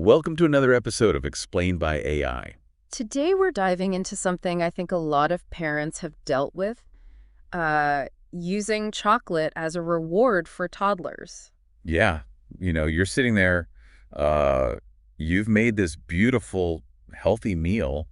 Welcome to another episode of Explained by AI. Today we're diving into something I think a lot of parents have dealt with, using chocolate as a reward for toddlers. Yeah, you're sitting there, uh, you've made this beautiful, healthy meal,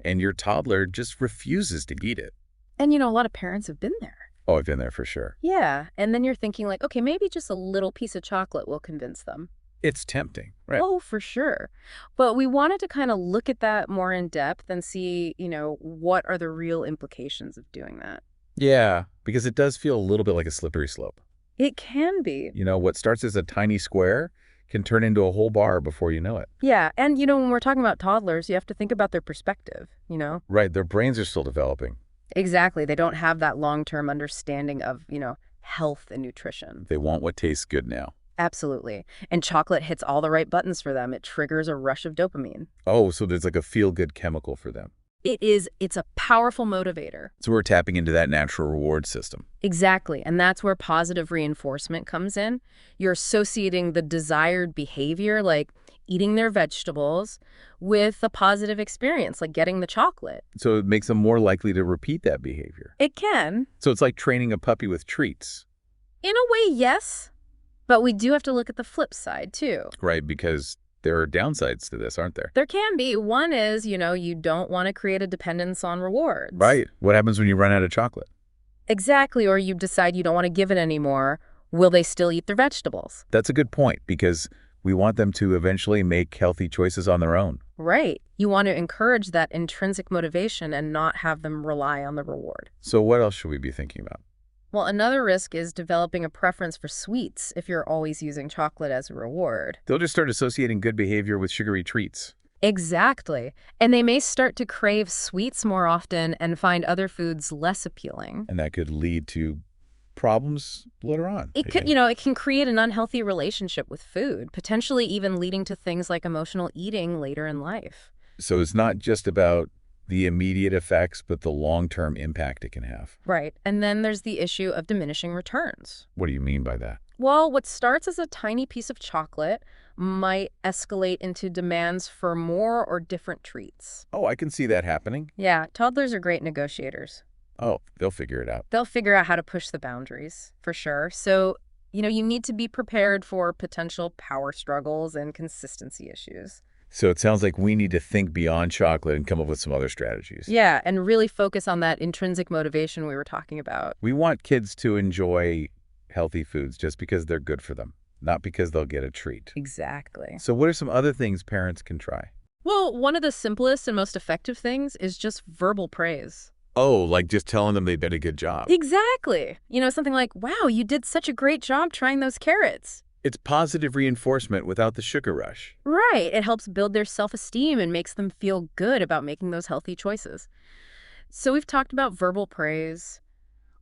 and your toddler just refuses to eat it. And a lot of parents have been there. Oh, I've been there for sure. Yeah, and then you're thinking like, okay, maybe just a little piece of chocolate will convince them. It's tempting, right? Oh, for sure. But we wanted to kind of look at that more in depth and see, what are the real implications of doing that. Yeah, because it does feel a little bit like a slippery slope. It can be. What starts as a tiny square can turn into a whole bar before you know it. Yeah, and when we're talking about toddlers, you have to think about their perspective. Right, their brains are still developing. Exactly. They don't have that long-term understanding of, health and nutrition. They want what tastes good now. Absolutely. And chocolate hits all the right buttons for them. It triggers a rush of dopamine. Oh, so there's like a feel-good chemical for them. It's a powerful motivator. So we're tapping into that natural reward system. Exactly. And that's where positive reinforcement comes in. You're associating the desired behavior, like eating their vegetables, with a positive experience, like getting the chocolate. So it makes them more likely to repeat that behavior. It can. So it's like training a puppy with treats. In a way, yes. But we do have to look at the flip side, too. Right, because there are downsides to this, aren't there? There can be. One is, you don't want to create a dependence on rewards. Right. What happens when you run out of chocolate? Exactly. Or you decide you don't want to give it anymore. Will they still eat their vegetables? That's a good point, because we want them to eventually make healthy choices on their own. Right. You want to encourage that intrinsic motivation and not have them rely on the reward. So what else should we be thinking about? Well, another risk is developing a preference for sweets if you're always using chocolate as a reward. They'll just start associating good behavior with sugary treats. Exactly. And they may start to crave sweets more often and find other foods less appealing. And that could lead to problems later on. It can create an unhealthy relationship with food, potentially even leading to things like emotional eating later in life. So it's not just about the immediate effects, but the long-term impact it can have. Right. And then there's the issue of diminishing returns. What do you mean by that? Well, what starts as a tiny piece of chocolate might escalate into demands for more or different treats. Oh, I can see that happening. Yeah, toddlers are great negotiators. Oh, they'll figure it out. They'll figure out how to push the boundaries, for sure. So, you need to be prepared for potential power struggles and consistency issues. So it sounds like we need to think beyond chocolate and come up with some other strategies. Yeah, and really focus on that intrinsic motivation we were talking about. We want kids to enjoy healthy foods just because they're good for them, not because they'll get a treat. Exactly. So what are some other things parents can try? Well, one of the simplest and most effective things is just verbal praise. Oh, like just telling them they did a good job. Exactly. Something like, wow, you did such a great job trying those carrots. It's positive reinforcement without the sugar rush. Right. It helps build their self-esteem and makes them feel good about making those healthy choices. So we've talked about verbal praise.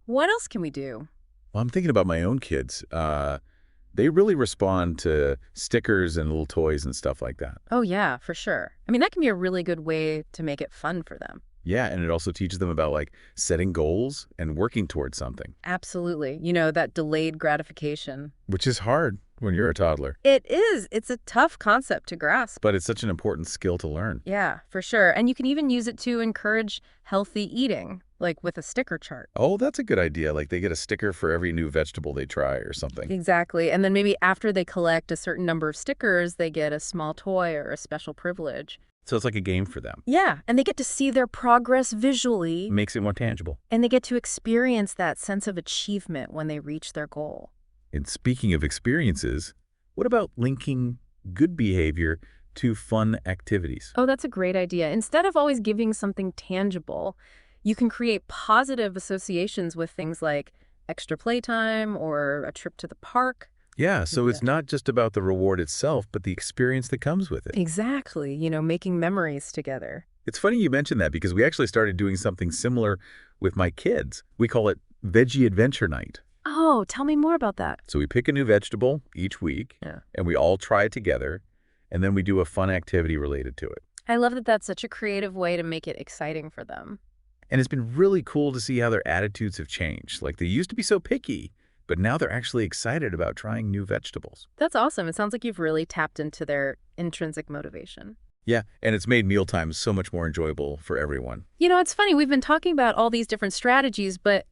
What else can we do? Well, I'm thinking about my own kids. They really respond to stickers and little toys and stuff like that. Oh, yeah, for sure. I mean, that can be a really good way to make it fun for them. Yeah, and it also teaches them about setting goals and working towards something. Absolutely. That delayed gratification. Which is hard when you're a toddler. It is. It's a tough concept to grasp. But it's such an important skill to learn. Yeah, for sure. And you can even use it to encourage healthy eating, like with a sticker chart. Oh, that's a good idea. Like they get a sticker for every new vegetable they try or something. Exactly. And then maybe after they collect a certain number of stickers, they get a small toy or a special privilege. So it's like a game for them. Yeah, and they get to see their progress visually. Makes it more tangible. And they get to experience that sense of achievement when they reach their goal. And speaking of experiences, what about linking good behavior to fun activities? Oh, that's a great idea. Instead of always giving something tangible, you can create positive associations with things like extra playtime or a trip to the park. Yeah, so it's not just about the reward itself, but the experience that comes with it. Exactly, making memories together. It's funny you mentioned that because we actually started doing something similar with my kids. We call it Veggie Adventure Night. Oh, tell me more about that. So we pick a new vegetable each week, and we all try it together, and then we do a fun activity related to it. I love that that's such a creative way to make it exciting for them. And it's been really cool to see how their attitudes have changed. Like they used to be so picky. but now they're actually excited about trying new vegetables. That's awesome. It sounds like you've really tapped into their intrinsic motivation. Yeah, and it's made mealtimes so much more enjoyable for everyone. It's funny. We've been talking about all these different strategies, but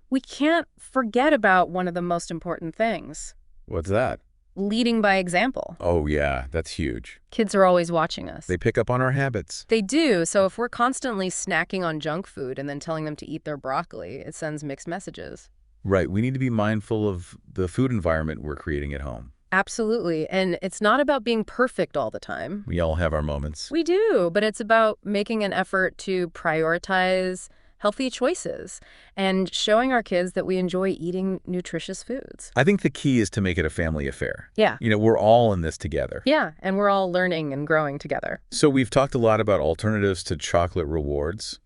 we can't forget about one of the most important things: What's that? leading by example. Oh, yeah, that's huge. Kids are always watching us. They pick up on our habits. They do. So if we're constantly snacking on junk food and then telling them to eat their broccoli, it sends mixed messages. Right, we need to be mindful of the food environment we're creating at home. Absolutely. And it's not about being perfect all the time. We all have our moments. We do, but it's about making an effort to prioritize healthy choices and showing our kids that we enjoy eating nutritious foods. I think the key is to make it a family affair. Yeah. We're all in this together. Yeah, and we're all learning and growing together. So we've talked a lot about alternatives to chocolate rewards,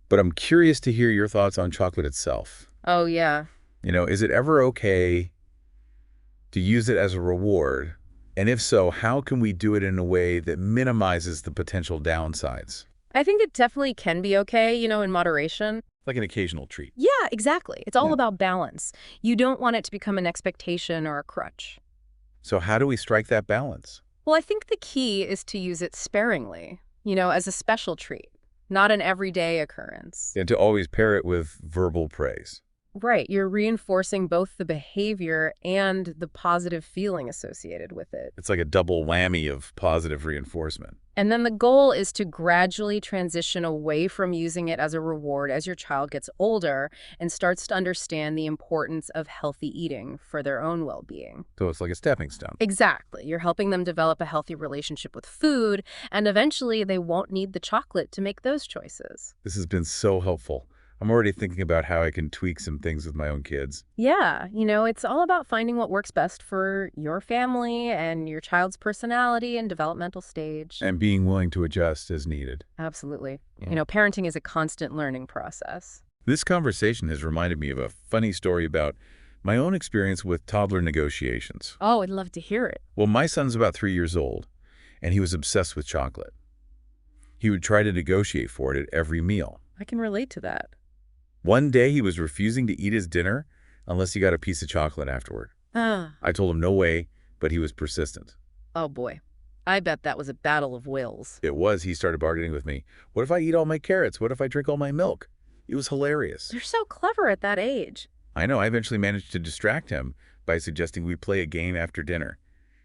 but I'm curious to hear your thoughts on chocolate itself. Oh, yeah. Is it ever okay to use it as a reward? And if so, how can we do it in a way that minimizes the potential downsides? I think it definitely can be okay, in moderation. Like an occasional treat. Yeah, exactly. It's all Yeah. about balance. You don't want it to become an expectation or a crutch. So how do we strike that balance? Well, I think the key is to use it sparingly, as a special treat, not an everyday occurrence. And to always pair it with verbal praise. Right. You're reinforcing both the behavior and the positive feeling associated with it. It's like a double whammy of positive reinforcement. And then the goal is to gradually transition away from using it as a reward as your child gets older and starts to understand the importance of healthy eating for their own well-being. So it's like a stepping stone. Exactly. You're helping them develop a healthy relationship with food, and eventually they won't need the chocolate to make those choices. This has been so helpful. I'm already thinking about how I can tweak some things with my own kids. Yeah, it's all about finding what works best for your family and your child's personality and developmental stage. And being willing to adjust as needed. Absolutely. Yeah. Parenting is a constant learning process. This conversation has reminded me of a funny story about my own experience with toddler negotiations. Oh, I'd love to hear it. Well, my son's about 3 years old, and he was obsessed with chocolate. He would try to negotiate for it at every meal. I can relate to that. One day, he was refusing to eat his dinner unless he got a piece of chocolate afterward. Ah. I told him no way, but he was persistent. Oh, boy. I bet that was a battle of wills. It was. He started bargaining with me. What if I eat all my carrots? What if I drink all my milk? It was hilarious. They're so clever at that age. I know. I eventually managed to distract him by suggesting we play a game after dinner.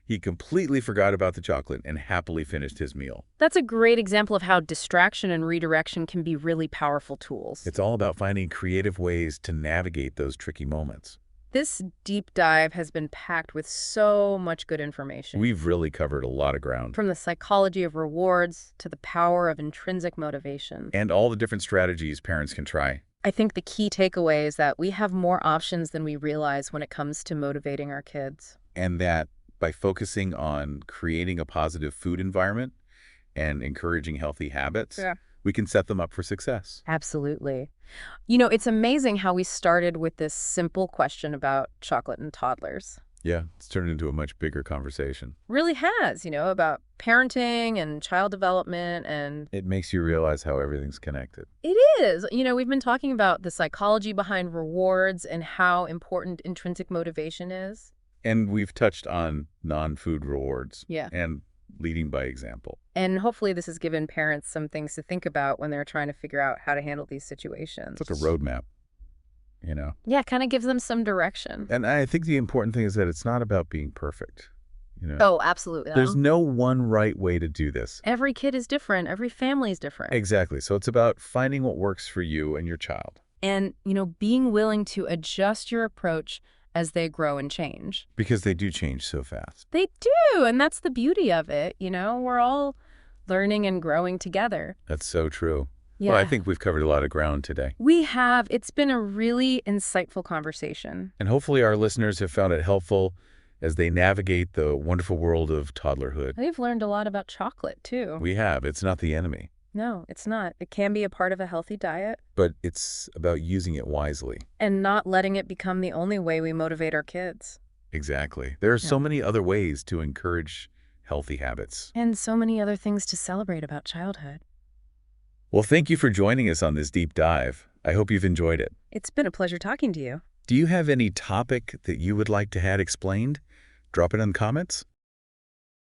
He completely forgot about the chocolate and happily finished his meal. That's a great example of how distraction and redirection can be really powerful tools. It's all about finding creative ways to navigate those tricky moments. This deep dive has been packed with so much good information. We've really covered a lot of ground. From the psychology of rewards to the power of intrinsic motivation. And all the different strategies parents can try. I think the key takeaway is that we have more options than we realize when it comes to motivating our kids. And that by focusing on creating a positive food environment and encouraging healthy habits, we can set them up for success. Absolutely. It's amazing how we started with this simple question about chocolate and toddlers. Yeah, it's turned into a much bigger conversation. Really has, about parenting and child development, and It makes you realize how everything's connected. it is. We've been talking about the psychology behind rewards and how important intrinsic motivation is. And we've touched on non-food rewards. Yeah. And leading by example. And hopefully this has given parents some things to think about when they're trying to figure out how to handle these situations. It's like a roadmap, Yeah, kind of gives them some direction. And I think the important thing is that it's not about being perfect. Oh, absolutely. There's no one right way to do this. Every kid is different. Every family is different. Exactly. So it's about finding what works for you and your child. And, being willing to adjust your approach as they grow and change. Because they do change so fast. They do, and that's the beauty of it. We're all learning and growing together. That's so true. Yeah. Well, I think we've covered a lot of ground today. We have. It's been a really insightful conversation. And hopefully our listeners have found it helpful as they navigate the wonderful world of toddlerhood. They've learned a lot about chocolate, too. We have. It's not the enemy. No, it's not. It can be a part of a healthy diet. But it's about using it wisely. And not letting it become the only way we motivate our kids. Exactly. There are so many other ways to encourage healthy habits. And so many other things to celebrate about childhood. Well, thank you for joining us on this deep dive. I hope you've enjoyed it. It's been a pleasure talking to you. Do you have any topic that you would like to have explained? Drop it in the comments.